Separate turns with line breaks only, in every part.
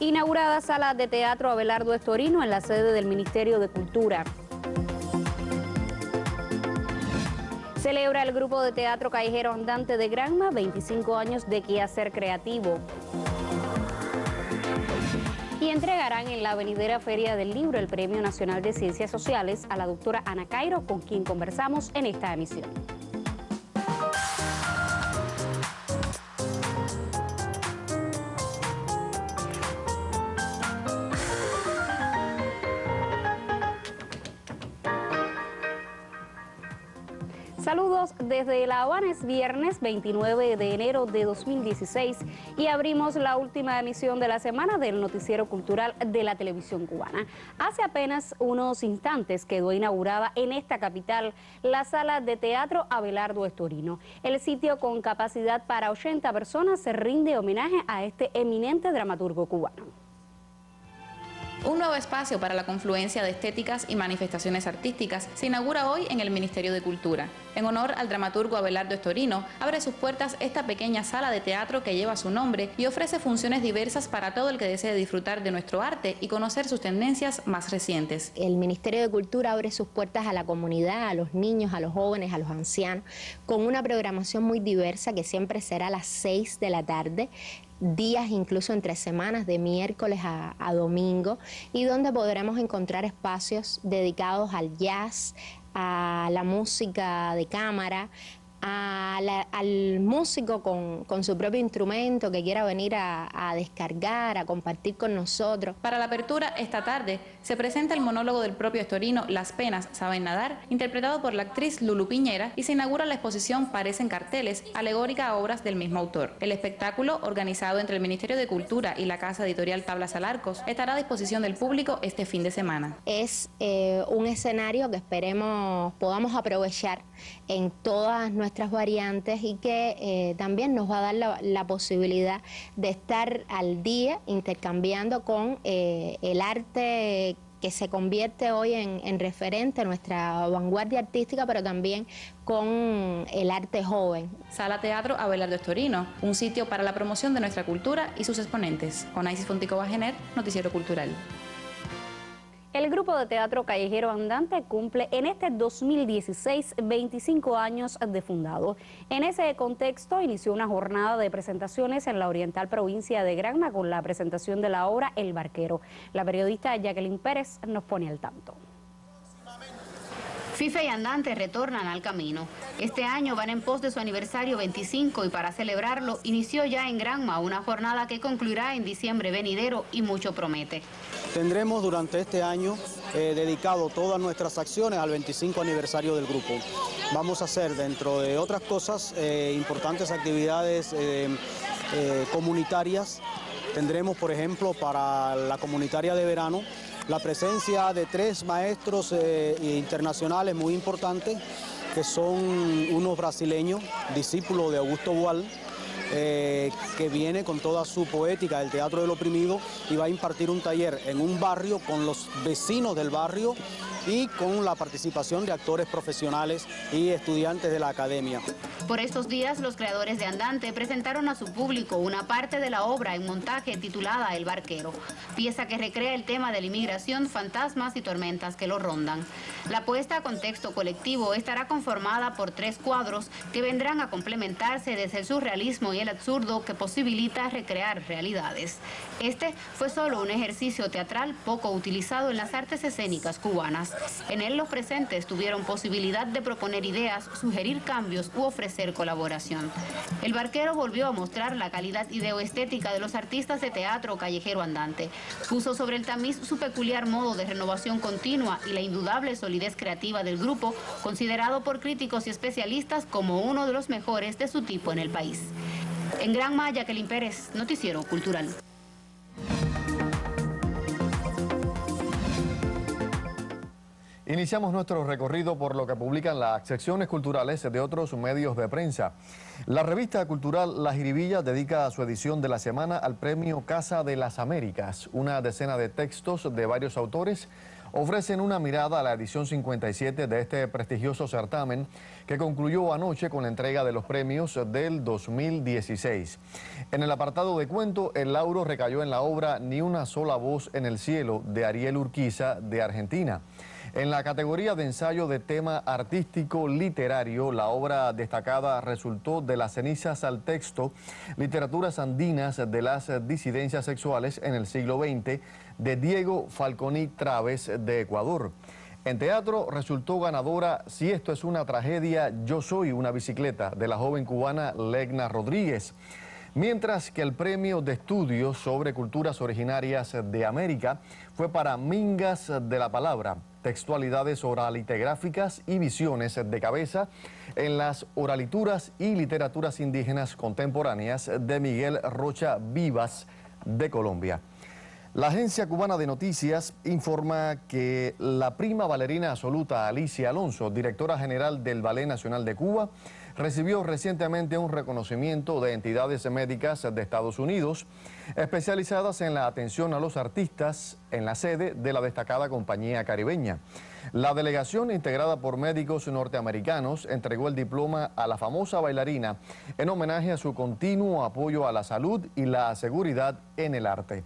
Inaugurada sala de teatro Abelardo Estorino en la sede del Ministerio de Cultura. Celebra el grupo de teatro callejero andante de Granma 25 años de quehacer creativo. Y entregarán en la venidera Feria del Libro el Premio Nacional de Ciencias Sociales a la doctora Ana Cairo, con quien conversamos en esta emisión. Saludos desde La Habana, es viernes 29 de enero de 2016 y abrimos la última emisión de la semana del noticiero cultural de la televisión cubana. Hace apenas unos instantes quedó inaugurada en esta capital la sala de teatro Abelardo Estorino. El sitio, con capacidad para 80 personas, se rinde homenaje a este eminente dramaturgo cubano.
Un nuevo espacio para la confluencia de estéticas y manifestaciones artísticas se inaugura hoy en el Ministerio de Cultura. En honor al dramaturgo Abelardo Estorino, abre sus puertas esta pequeña sala de teatro que lleva su nombre y ofrece funciones diversas para todo el que desee disfrutar de nuestro arte y conocer sus tendencias más recientes.
El Ministerio de Cultura abre sus puertas a la comunidad, a los niños, a los jóvenes, a los ancianos, con una programación muy diversa que siempre será a las 6 de la tarde, días incluso entre semanas, de miércoles a domingo, y donde podremos encontrar espacios dedicados al jazz, a la música de cámara, al músico con su propio instrumento que quiera venir a descargar, a compartir con nosotros.
Para la apertura esta tarde se presenta el monólogo del propio Estorino, Las penas saben nadar, interpretado por la actriz Lulu Piñera, y se inaugura la exposición Parecen carteles, alegórica a obras del mismo autor. El espectáculo, organizado entre el Ministerio de Cultura y la casa editorial Tablas al Arcos, estará a disposición del público este fin de semana.
Es un escenario que esperemos podamos aprovechar en todas nuestras variantes y que también nos va a dar la posibilidad de estar al día intercambiando con el arte que se convierte hoy en referente, nuestra vanguardia artística, pero también con el arte joven.
Sala Teatro Abelardo Estorino, un sitio para la promoción de nuestra cultura y sus exponentes. Con Isis Fontico Bajener, Noticiero Cultural.
El grupo de teatro callejero andante cumple en este 2016 25 años de fundado. En ese contexto inició una jornada de presentaciones en la oriental provincia de Granma con la presentación de la obra El Barquero. La periodista Jacqueline Pérez nos pone al tanto.
FIFA y Andante retornan al camino. Este año van en pos de su aniversario 25 y para celebrarlo inició ya en Granma una jornada que concluirá en diciembre venidero y mucho promete.
Tendremos durante este año dedicado todas nuestras acciones al 25 aniversario del grupo. Vamos a hacer, dentro de otras cosas, importantes actividades comunitarias. Tendremos, por ejemplo, para la comunitaria de verano, la presencia de 3 maestros internacionales muy importantes, que son unos brasileños, discípulos de Augusto Boal, que viene con toda su poética del teatro del oprimido y va a impartir un taller en un barrio con los vecinos del barrio y con la participación de actores profesionales y estudiantes de la academia.
Por estos días, los creadores de Andante presentaron a su público una parte de la obra en montaje titulada El Barquero, pieza que recrea el tema de la inmigración, fantasmas y tormentas que lo rondan. La puesta con texto colectivo estará conformada por 3 cuadros que vendrán a complementarse desde el surrealismo y el absurdo que posibilita recrear realidades. Este fue solo un ejercicio teatral poco utilizado en las artes escénicas cubanas. En él los presentes tuvieron posibilidad de proponer ideas, sugerir cambios u ofrecer colaboración. El Barquero volvió a mostrar la calidad ideoestética de los artistas de teatro callejero andante. Puso sobre el tamiz su peculiar modo de renovación continua y la indudable solidez creativa del grupo, considerado por críticos y especialistas como uno de los mejores de su tipo en el país. En Granma, Jacqueline Pérez, Noticiero Cultural.
Iniciamos nuestro recorrido por lo que publican las secciones culturales de otros medios de prensa. La revista cultural La Jiribilla dedica su edición de la semana al premio Casa de las Américas. Una decena de textos de varios autores ofrecen una mirada a la edición 57 de este prestigioso certamen que concluyó anoche con la entrega de los premios del 2016. En el apartado de cuento, el lauro recayó en la obra Ni una sola voz en el cielo de Ariel Urquiza de Argentina. En la categoría de ensayo de tema artístico literario, la obra destacada resultó De las cenizas al texto, Literaturas andinas de las disidencias sexuales en el siglo XX, de Diego Falconi Traves de Ecuador. En teatro resultó ganadora Si esto es una tragedia, yo soy una bicicleta, de la joven cubana Legna Rodríguez. Mientras que el premio de estudios sobre culturas originarias de América fue para Mingas de la Palabra, textualidades oralitegráficas y visiones de cabeza en las oralituras y literaturas indígenas contemporáneas de Miguel Rocha Vivas de Colombia. La Agencia Cubana de Noticias informa que la prima bailarina absoluta Alicia Alonso, directora general del Ballet Nacional de Cuba, recibió recientemente un reconocimiento de entidades médicas de Estados Unidos especializadas en la atención a los artistas en la sede de la destacada compañía caribeña. La delegación, integrada por médicos norteamericanos, entregó el diploma a la famosa bailarina en homenaje a su continuo apoyo a la salud y la seguridad en el arte.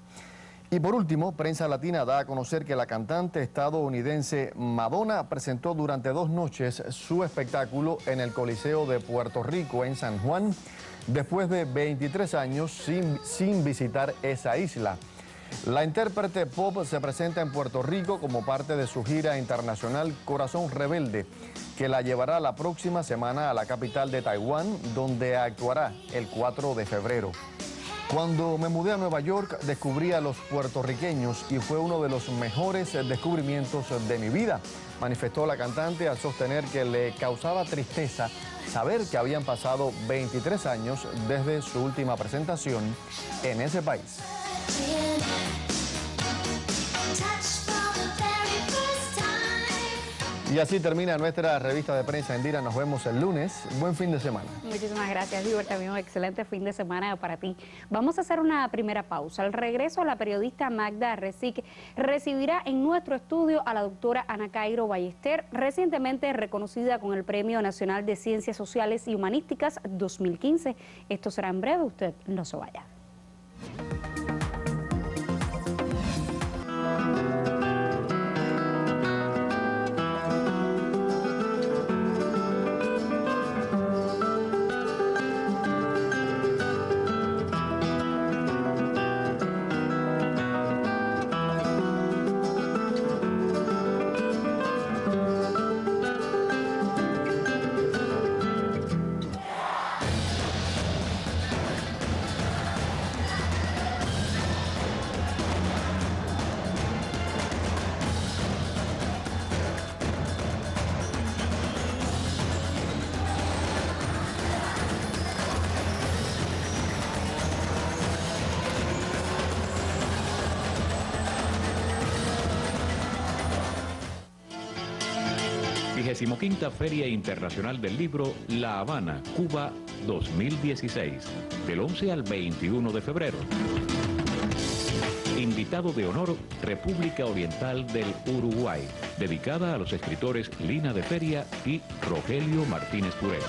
Y por último, Prensa Latina da a conocer que la cantante estadounidense Madonna presentó durante 2 noches su espectáculo en el Coliseo de Puerto Rico en San Juan, después de 23 años sin visitar esa isla. La intérprete pop se presenta en Puerto Rico como parte de su gira internacional Corazón Rebelde, que la llevará la próxima semana a la capital de Taiwán, donde actuará el 4 de febrero. Cuando me mudé a Nueva York, descubrí a los puertorriqueños y fue uno de los mejores descubrimientos de mi vida, manifestó la cantante al sostener que le causaba tristeza saber que habían pasado 23 años desde su última presentación en ese país. Y así termina nuestra revista de prensa, Indira. Nos vemos el lunes. Buen fin de semana.
Muchísimas gracias, Diver. También un excelente fin de semana para ti. Vamos a hacer una primera pausa. Al regreso, la periodista Magda Recic recibirá en nuestro estudio a la doctora Ana Cairo Ballester, recientemente reconocida con el Premio Nacional de Ciencias Sociales y Humanísticas 2015. Esto será en breve, usted no se vaya.
Quinta Feria Internacional del Libro La Habana, Cuba 2016, del 11 al 21 de febrero. Invitado de honor, República Oriental del Uruguay, dedicada a los escritores Lina de Feria y Rogelio Martínez Purel.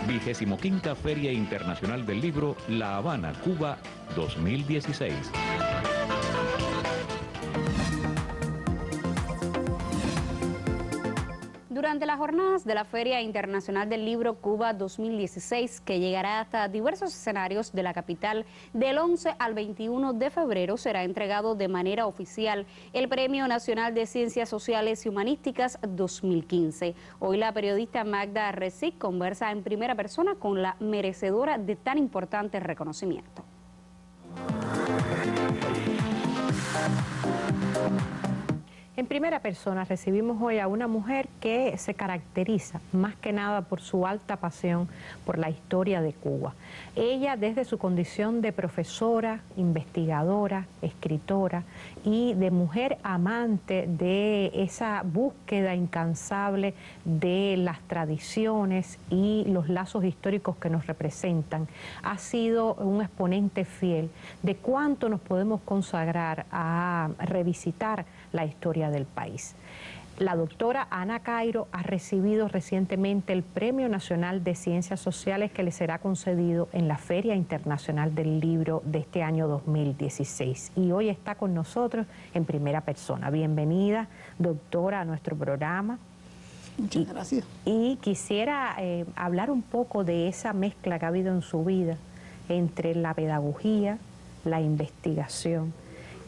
25ª Feria Internacional del Libro La Habana, Cuba 2016.
Durante las jornadas de la Feria Internacional del Libro Cuba 2016, que llegará hasta diversos escenarios de la capital, del 11 al 21 de febrero será entregado de manera oficial el Premio Nacional de Ciencias Sociales y Humanísticas 2015. Hoy la periodista Magda Recic conversa en primera persona con la merecedora de tan importante reconocimiento.
En primera persona recibimos hoy a una mujer que se caracteriza más que nada por su alta pasión por la historia de Cuba. Ella, desde su condición de profesora, investigadora, escritora y de mujer amante de esa búsqueda incansable de las tradiciones y los lazos históricos que nos representan, ha sido un exponente fiel de cuánto nos podemos consagrar a revisitar la historia del país. La doctora Ana Cairo ha recibido recientemente el Premio Nacional de Ciencias Sociales que le será concedido en la Feria Internacional del Libro de este año 2016. Y hoy está con nosotros en primera persona. Bienvenida, doctora, a nuestro programa.
Muchas gracias.
Y quisiera hablar un poco de esa mezcla que ha habido en su vida entre la pedagogía, la investigación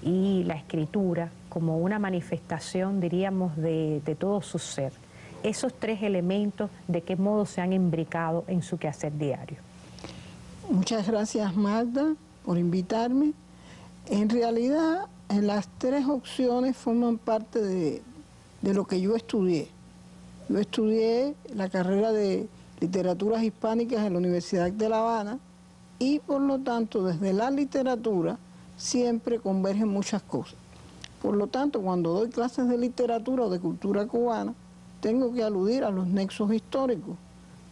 y la escritura como una manifestación, diríamos, de todo su ser. Esos tres elementos, ¿de qué modo se han imbricado en su quehacer diario?
Muchas gracias, Magda, por invitarme. En realidad, las tres opciones forman parte de lo que yo estudié. Yo estudié la carrera de Literaturas Hispánicas en la Universidad de La Habana y, por lo tanto, desde la literatura siempre convergen muchas cosas. Por lo tanto, cuando doy clases de literatura o de cultura cubana, tengo que aludir a los nexos históricos.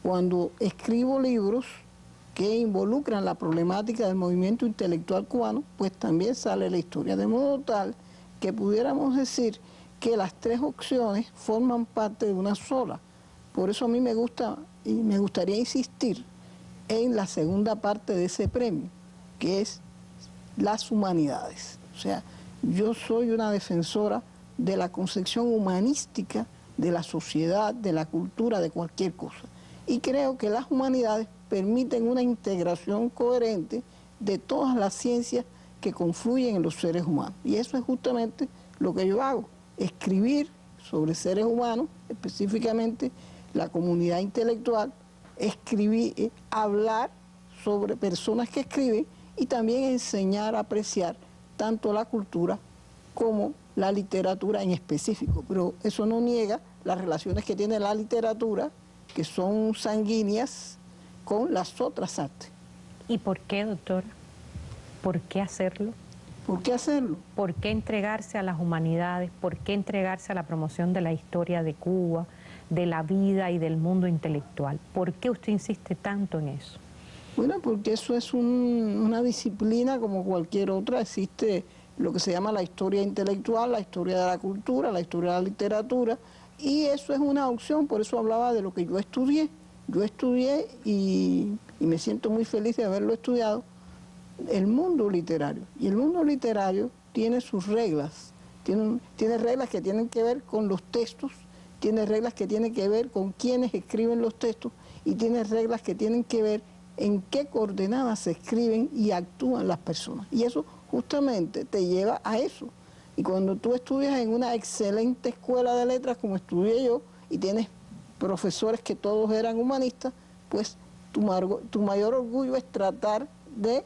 Cuando escribo libros que involucran la problemática del movimiento intelectual cubano, pues también sale la historia, de modo tal que pudiéramos decir que las tres opciones forman parte de una sola. Por eso a mí me gusta y me gustaría insistir en la segunda parte de ese premio, que es las humanidades. O sea, yo soy una defensora de la concepción humanística de la sociedad, de la cultura, de cualquier cosa. Y creo que las humanidades permiten una integración coherente de todas las ciencias que confluyen en los seres humanos. Y eso es justamente lo que yo hago, escribir sobre seres humanos, específicamente la comunidad intelectual, escribir, hablar sobre personas que escriben y también enseñar a apreciar tanto la cultura como la literatura en específico. Pero eso no niega las relaciones que tiene la literatura, que son sanguíneas, con las otras artes.
¿Y por qué, doctora? ¿Por qué hacerlo?
¿Por qué hacerlo?
¿Por qué entregarse a las humanidades? ¿Por qué entregarse a la promoción de la historia de Cuba, de la vida y del mundo intelectual? ¿Por qué usted insiste tanto en eso?
Bueno, porque eso es una disciplina como cualquier otra. Existe lo que se llama la historia intelectual, la historia de la cultura, la historia de la literatura, y eso es una opción. Por eso hablaba de lo que yo estudié. Yo estudié y me siento muy feliz de haberlo estudiado, el mundo literario. Y el mundo literario tiene sus reglas, tiene reglas que tienen que ver con los textos, tiene reglas que tienen que ver con quienes escriben los textos y tiene reglas que tienen que ver en qué coordenadas se escriben y actúan las personas. Y eso justamente te lleva a eso. Y cuando tú estudias en una excelente escuela de letras como estudié yo y tienes profesores que todos eran humanistas, pues tu mayor orgullo es tratar de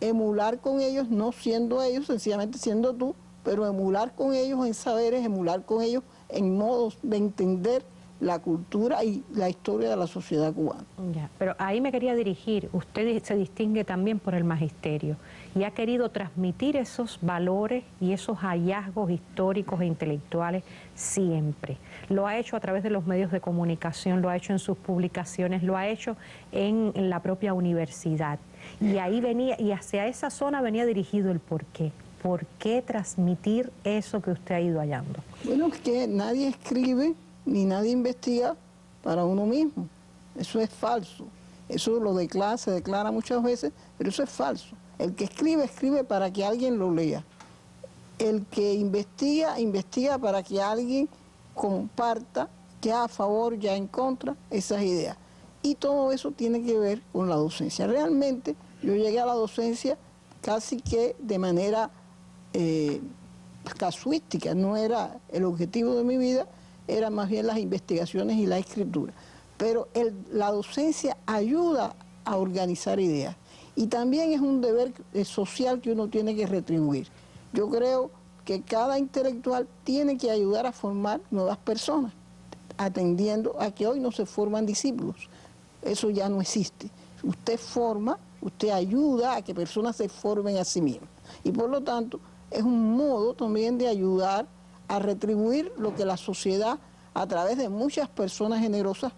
emular con ellos, no siendo ellos, sencillamente siendo tú, pero emular con ellos en saberes, emular con ellos en modos de entender la cultura y la historia de la sociedad cubana.
Ya, pero ahí me quería dirigir. Usted se distingue también por el magisterio y ha querido transmitir esos valores y esos hallazgos históricos e intelectuales siempre. Lo ha hecho a través de los medios de comunicación, lo ha hecho en sus publicaciones, lo ha hecho en la propia universidad. Y ahí venía, y hacia esa zona venía dirigido el porqué. ¿Por qué transmitir eso que usted ha ido hallando?
Bueno, es que nadie escribe ni nadie investiga para uno mismo. Eso es falso. Eso se declara muchas veces, pero eso es falso. El que escribe, escribe para que alguien lo lea. El que investiga, investiga para que alguien comparta, ya a favor, ya en contra, esas ideas. Y todo eso tiene que ver con la docencia. Realmente yo llegué a la docencia casi que de manera casuística, no era el objetivo de mi vida, eran más bien las investigaciones y la escritura. Pero la docencia ayuda a organizar ideas y también es un deber social que uno tiene que retribuir. Yo creo que cada intelectual tiene que ayudar a formar nuevas personas, atendiendo a que hoy no se forman discípulos. Eso ya no existe. Usted forma, usted ayuda a que personas se formen a sí mismas. Y por lo tanto, es un modo también de ayudar a retribuir lo que la sociedad, a través de muchas personas generosas,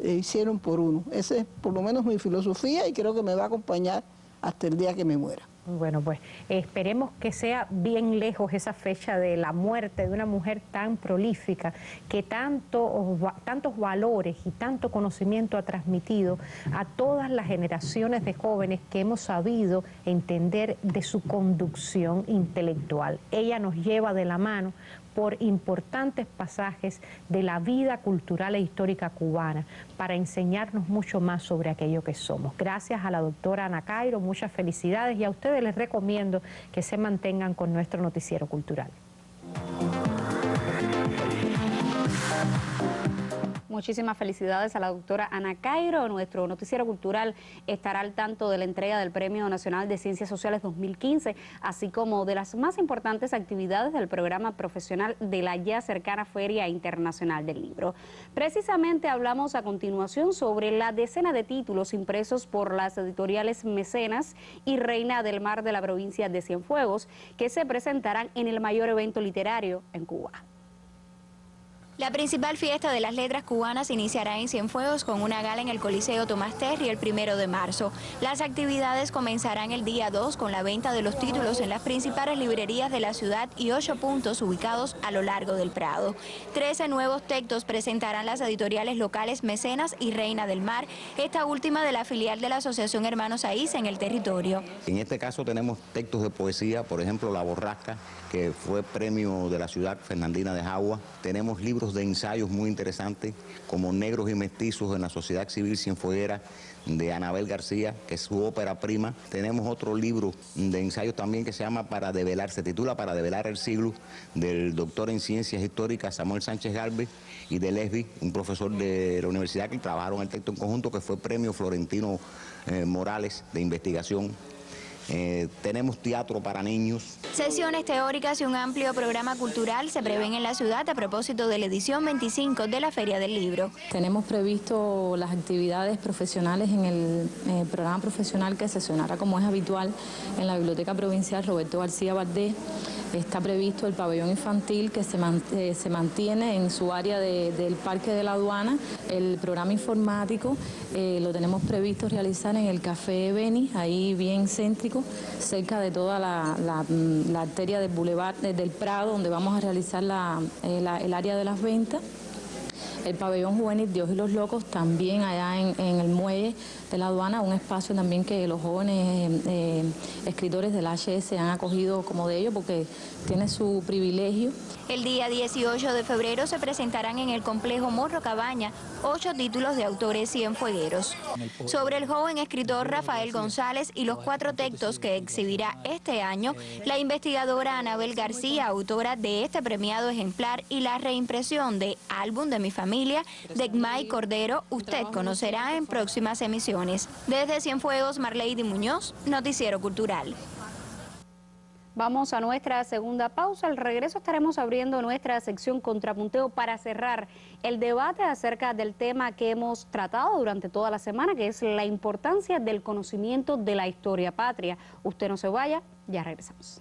hicieron por uno. Esa es por lo menos mi filosofía y creo que me va a acompañar hasta el día que me muera.
Bueno, pues esperemos que sea bien lejos esa fecha de la muerte de una mujer tan prolífica, que tantos valores y tanto conocimiento ha transmitido a todas las generaciones de jóvenes que hemos sabido entender de su conducción intelectual. Ella nos lleva de la mano por importantes pasajes de la vida cultural e histórica cubana para enseñarnos mucho más sobre aquello que somos. Gracias a la doctora Ana Cairo, muchas felicidades, y a ustedes les recomiendo que se mantengan con nuestro noticiero cultural.
Muchísimas felicidades a la doctora Ana Cairo. Nuestro noticiero cultural estará al tanto de la entrega del Premio Nacional de Ciencias Sociales 2015, así como de las más importantes actividades del programa profesional de la ya cercana Feria Internacional del Libro. Precisamente hablamos a continuación sobre la decena de títulos impresos por las editoriales Mecenas y Reina del Mar de la provincia de Cienfuegos, que se presentarán en el mayor evento literario en Cuba.
La principal fiesta de las letras cubanas iniciará en Cienfuegos con una gala en el Coliseo Tomás Terry el 1 de marzo. Las actividades comenzarán el día 2 con la venta de los títulos en las principales librerías de la ciudad y 8 puntos ubicados a lo largo del Prado. 13 nuevos textos presentarán las editoriales locales Mecenas y Reina del Mar, esta última de la filial de la Asociación Hermanos Aíz en el territorio.
En este caso tenemos textos de poesía, por ejemplo La Borrasca, que fue premio de la ciudad Fernandina de Jagua. Tenemos libros de ensayos muy interesantes, como Negros y Mestizos en la Sociedad Civil Cienfueguera, de Anabel García, que es su ópera prima. Tenemos otro libro de ensayos también que se llama Para Develar, se titula Para Develar el Siglo, del doctor en Ciencias Históricas Samuel Sánchez Galvez y de Lesbi, un profesor de la universidad que trabajaron el texto en conjunto, que fue premio Florentino Morales de investigación. Tenemos teatro para niños.
Sesiones teóricas y un amplio programa cultural se prevén en la ciudad a propósito de la edición 25 de la Feria del Libro.
Tenemos previsto las actividades profesionales en el programa profesional que sesionará, como es habitual, en la Biblioteca Provincial Roberto García Valdés. Está previsto el pabellón infantil que se mantiene en su área del Parque de la Aduana. El programa informático lo tenemos previsto realizar en el Café Beni, ahí bien céntrico, cerca de toda la arteria del Boulevard del Prado, donde vamos a realizar el área de las ventas. El pabellón juvenil Dios y los Locos, también allá en el muelle de la aduana, un espacio también que los jóvenes escritores del HS han acogido como de ellos porque tiene su privilegio.
El día 18 de febrero se presentarán en el complejo Morro Cabaña 8 títulos de autores cienfuegueros. Sobre el joven escritor Rafael González y los 4 textos que exhibirá este año, la investigadora Anabel García, autora de este premiado ejemplar, y la reimpresión de Álbum de mi familia de Egmay Cordero, usted conocerá en próximas emisiones. Desde Cienfuegos, Marlady Muñoz, Noticiero Cultural.
Vamos a nuestra segunda pausa. Al regreso estaremos abriendo nuestra sección Contrapunteo para cerrar el debate acerca del tema que hemos tratado durante toda la semana, que es la importancia del conocimiento de la historia patria. Usted no se vaya, ya regresamos.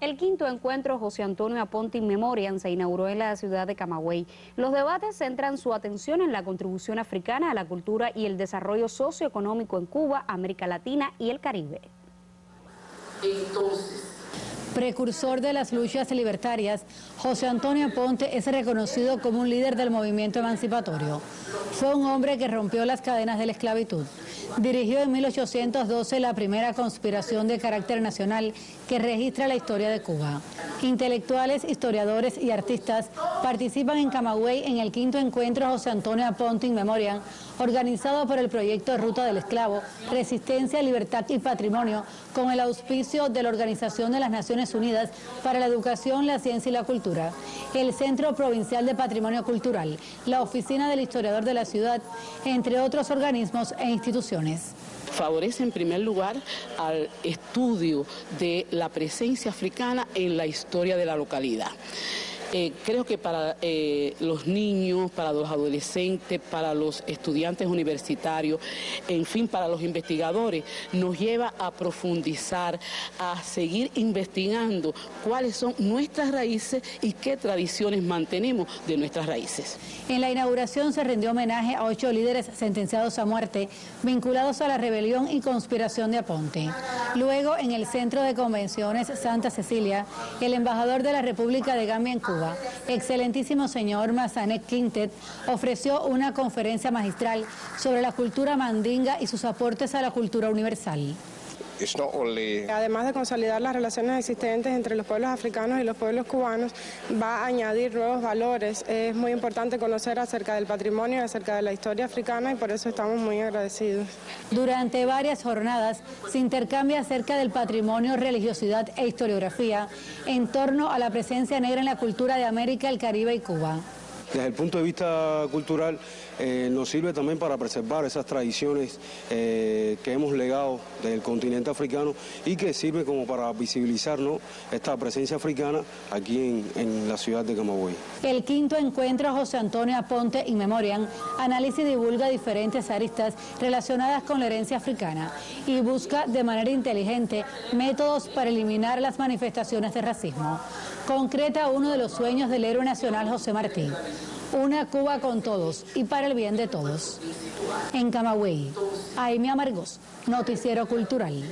El quinto encuentro José Antonio Aponte in Memoriam se inauguró en la ciudad de Camagüey. Los debates centran su atención en la contribución africana a la cultura y el desarrollo socioeconómico en Cuba, América Latina y el Caribe.
Precursor de las luchas libertarias, José Antonio Aponte es reconocido como un líder del movimiento emancipatorio. Fue un hombre que rompió las cadenas de la esclavitud. Dirigió en 1812 la primera conspiración de carácter nacional que registra la historia de Cuba. Intelectuales, historiadores y artistas participan en Camagüey en el quinto encuentro José Antonio Aponte in Memoriam, organizado por el proyecto Ruta del Esclavo, Resistencia, Libertad y Patrimonio, con el auspicio de la Organización de las Naciones Unidas para la Educación, la Ciencia y la Cultura, el Centro Provincial de Patrimonio Cultural, la Oficina del Historiador de la Ciudad, entre otros organismos e instituciones.
Favorece en primer lugar al estudio de la presencia africana en la historia de la localidad. Creo que para los niños, para los adolescentes, para los estudiantes universitarios, en fin, para los investigadores, nos lleva a profundizar, a seguir investigando cuáles son nuestras raíces y qué tradiciones mantenemos de nuestras raíces.
En la inauguración se rindió homenaje a 8 líderes sentenciados a muerte vinculados a la rebelión y conspiración de Aponte. Luego, en el Centro de Convenciones Santa Cecilia, el embajador de la República de Gambia en Cuba, excelentísimo señor Mazanek Quintet, ofreció una conferencia magistral sobre la cultura mandinga y sus aportes a la cultura universal.
Además de consolidar las relaciones existentes entre los pueblos africanos y los pueblos cubanos, va a añadir nuevos valores. Es muy importante conocer acerca del patrimonio y acerca de la historia africana y por eso estamos muy agradecidos.
Durante varias jornadas se intercambia acerca del patrimonio, religiosidad e historiografía en torno a la presencia negra en la cultura de América, el Caribe y Cuba.
Desde el punto de vista cultural nos sirve también para preservar esas tradiciones que hemos legado del continente africano y que sirve como para visibilizar, ¿no?, esta presencia africana aquí en la ciudad de Camagüey.
El quinto encuentro José Antonio Aponte in Memoriam analiza y divulga diferentes aristas relacionadas con la herencia africana y busca de manera inteligente métodos para eliminar las manifestaciones de racismo. Concreta uno de los sueños del héroe nacional José Martí: una Cuba con todos y para el bien de todos. En Camagüey, Aimee Amargós, Noticiero Cultural.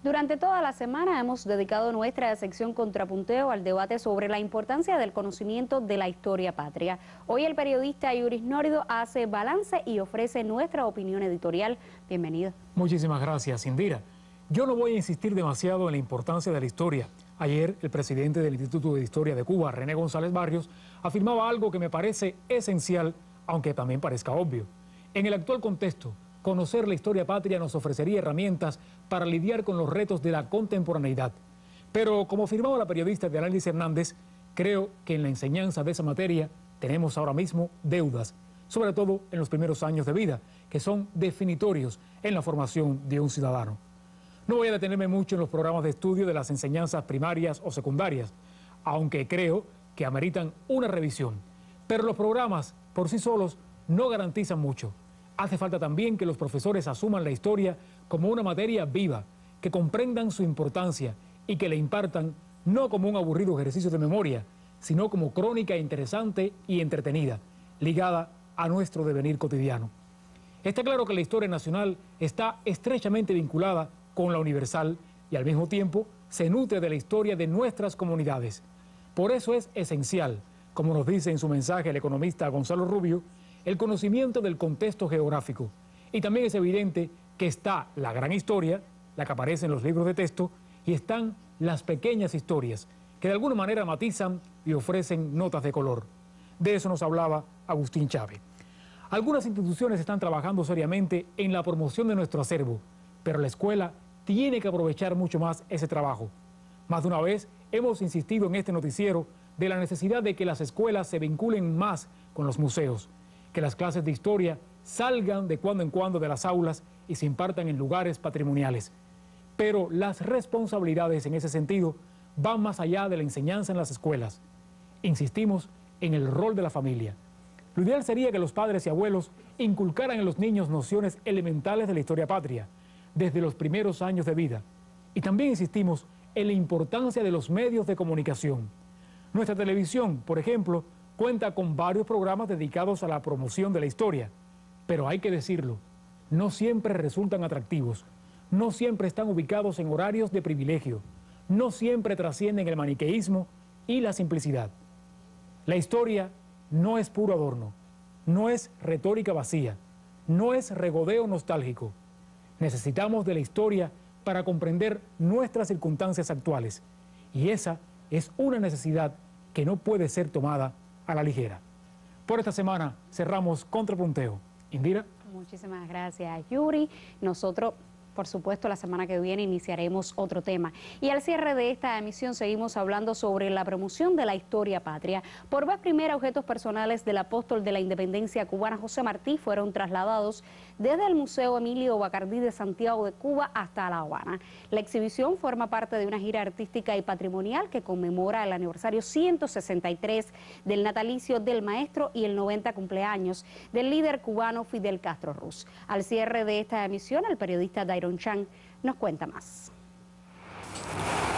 Durante toda la semana hemos dedicado nuestra sección Contrapunteo al debate sobre la importancia del conocimiento de la historia patria. Hoy el periodista Yuris Norido hace balance y ofrece nuestra opinión editorial. Bienvenido.
Muchísimas gracias, Indira. Yo no voy a insistir demasiado en la importancia de la historia. Ayer, el presidente del Instituto de Historia de Cuba, René González Barrios, afirmaba algo que me parece esencial, aunque también parezca obvio. En el actual contexto, conocer la historia patria nos ofrecería herramientas para lidiar con los retos de la contemporaneidad. Pero, como afirmaba la periodista de Análisis Hernández, creo que en la enseñanza de esa materia tenemos ahora mismo deudas, sobre todo en los primeros años de vida, que son definitorios en la formación de un ciudadano. No voy a detenerme mucho en los programas de estudio de las enseñanzas primarias o secundarias, aunque creo que ameritan una revisión. Pero los programas por sí solos no garantizan mucho. Hace falta también que los profesores asuman la historia como una materia viva, que comprendan su importancia y que le impartan no como un aburrido ejercicio de memoria, sino como crónica interesante y entretenida, ligada a nuestro devenir cotidiano. Está claro que la historia nacional está estrechamente vinculada con la universal y al mismo tiempo se nutre de la historia de nuestras comunidades. Por eso es esencial, como nos dice en su mensaje el economista Gonzalo Rubio, el conocimiento del contexto geográfico. Y también es evidente que está la gran historia, la que aparece en los libros de texto, y están las pequeñas historias, que de alguna manera matizan y ofrecen notas de color. De eso nos hablaba Agustín Chávez. Algunas instituciones están trabajando seriamente en la promoción de nuestro acervo, pero la escuela tiene que aprovechar mucho más ese trabajo. Más de una vez hemos insistido en este noticiero de la necesidad de que las escuelas se vinculen más con los museos, que las clases de historia salgan de cuando en cuando de las aulas y se impartan en lugares patrimoniales. Pero las responsabilidades en ese sentido van más allá de la enseñanza en las escuelas. Insistimos en el rol de la familia. Lo ideal sería que los padres y abuelos inculcaran en los niños nociones elementales de la historia patria, desde los primeros años de vida. Y también insistimos en la importancia de los medios de comunicación. Nuestra televisión, por ejemplo, cuenta con varios programas dedicados a la promoción de la historia, pero hay que decirlo, no siempre resultan atractivos, no siempre están ubicados en horarios de privilegio, no siempre trascienden el maniqueísmo y la simplicidad. La historia no es puro adorno, no es retórica vacía, no es regodeo nostálgico. Necesitamos de la historia para comprender nuestras circunstancias actuales, y esa es una necesidad que no puede ser tomada a la ligera. Por esta semana cerramos Contrapunteo. Indira.
Muchísimas gracias, Yuri. Nosotros, por supuesto, la semana que viene iniciaremos otro tema. Y al cierre de esta emisión seguimos hablando sobre la promoción de la historia patria. Por vez primera, objetos personales del apóstol de la independencia cubana José Martí fueron trasladados desde el Museo Emilio Bacardí de Santiago de Cuba hasta La Habana. La exhibición forma parte de una gira artística y patrimonial que conmemora el aniversario 163 del natalicio del maestro y el 90 cumpleaños del líder cubano Fidel Castro Ruz. Al cierre de esta emisión, el periodista Dairon Chan nos cuenta más.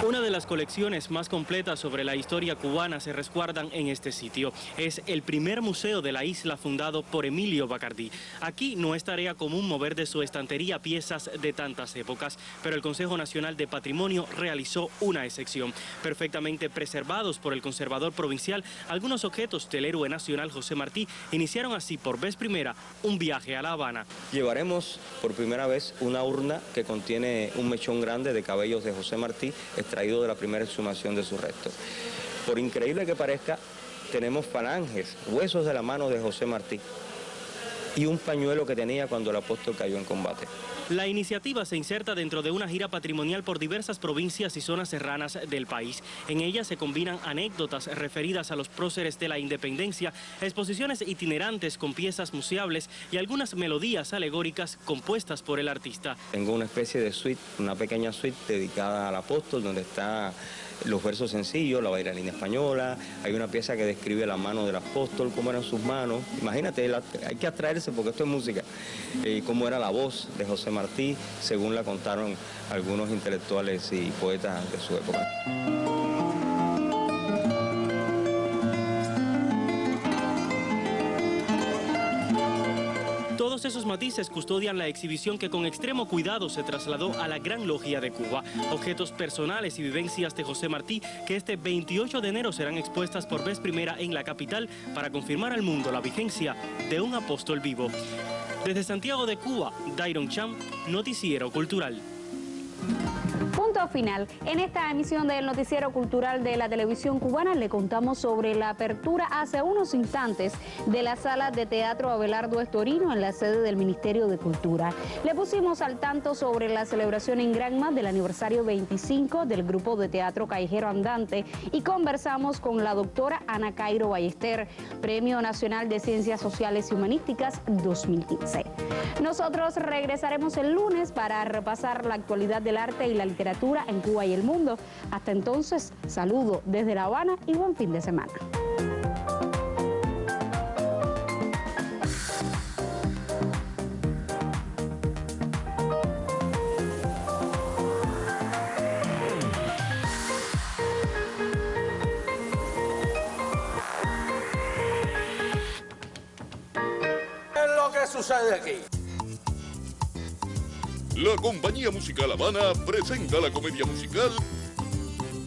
Una de las colecciones más completas sobre la historia cubana se resguardan en este sitio. Es el primer museo de la isla fundado por Emilio Bacardí. Aquí no es tarea común mover de su estantería piezas de tantas épocas, pero el Consejo Nacional de Patrimonio realizó una excepción. Perfectamente preservados por el conservador provincial, algunos objetos del héroe nacional José Martí iniciaron así por vez primera un viaje a La Habana.
Llevaremos por primera vez una urna que contiene un mechón grande de cabellos de José Martí, extraído de la primera exhumación de sus restos. Por increíble que parezca, tenemos falanges, huesos de la mano de José Martí y un pañuelo que tenía cuando el apóstol cayó en combate.
La iniciativa se inserta dentro de una gira patrimonial por diversas provincias y zonas serranas del país. En ella se combinan anécdotas referidas a los próceres de la independencia, exposiciones itinerantes con piezas museables y algunas melodías alegóricas compuestas por el artista.
Tengo una especie de suite, una pequeña suite dedicada al apóstol, donde está los versos sencillos, la bailarina española, hay una pieza que describe la mano del apóstol, cómo eran sus manos. Imagínate, hay que abstraerse porque esto es música. Cómo era la voz de José Martí, según la contaron algunos intelectuales y poetas de su época.
Todos esos matices custodian la exhibición que con extremo cuidado se trasladó a la Gran Logia de Cuba. Objetos personales y vivencias de José Martí que este 28 de enero serán expuestas por vez primera en la capital para confirmar al mundo la vigencia de un apóstol vivo. Desde Santiago de Cuba, Dairon Chan, Noticiero Cultural.
Punto final. En esta emisión del Noticiero Cultural de la Televisión Cubana le contamos sobre la apertura hace unos instantes de la Sala de Teatro Abelardo Estorino en la sede del Ministerio de Cultura. Le pusimos al tanto sobre la celebración en Granma del aniversario 25 del Grupo de Teatro Callejero Andante y conversamos con la doctora Ana Cairo Ballester, Premio Nacional de Ciencias Sociales y Humanísticas 2015. Nosotros regresaremos el lunes para repasar la actualidad del arte y la literatura en Cuba y el mundo. Hasta entonces, saludo desde La Habana y buen fin de semana.
¿Qué es lo que sucede aquí?
La compañía musical Habana presenta la comedia musical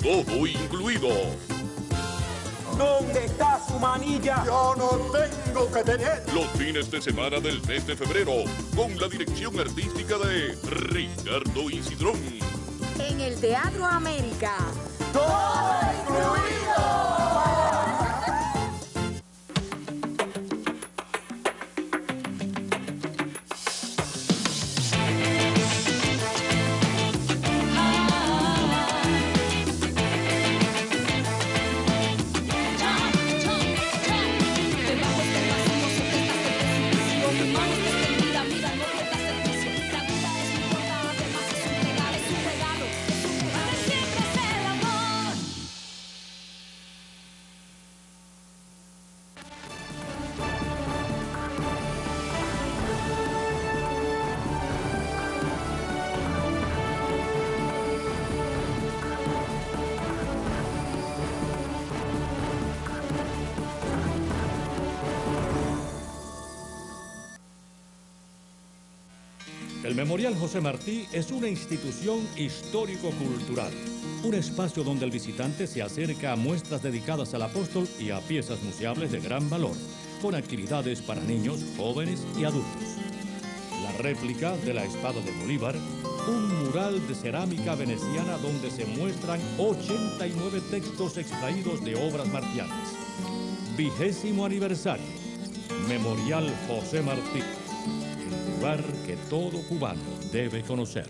Todo Incluido.
¿Dónde está su manilla? Yo no tengo que tener.
Los fines de semana del mes de febrero, con la dirección artística de Ricardo Isidrón.
En el Teatro América.
¡Todo Incluido!
El Memorial José Martí es una institución histórico-cultural, un espacio donde el visitante se acerca a muestras dedicadas al apóstol y a piezas museables de gran valor, con actividades para niños, jóvenes y adultos. La réplica de la espada de Bolívar, un mural de cerámica veneciana donde se muestran 89 textos extraídos de obras martianas. 20º aniversario, Memorial José Martí, el lugar que todo cubano debe conocer.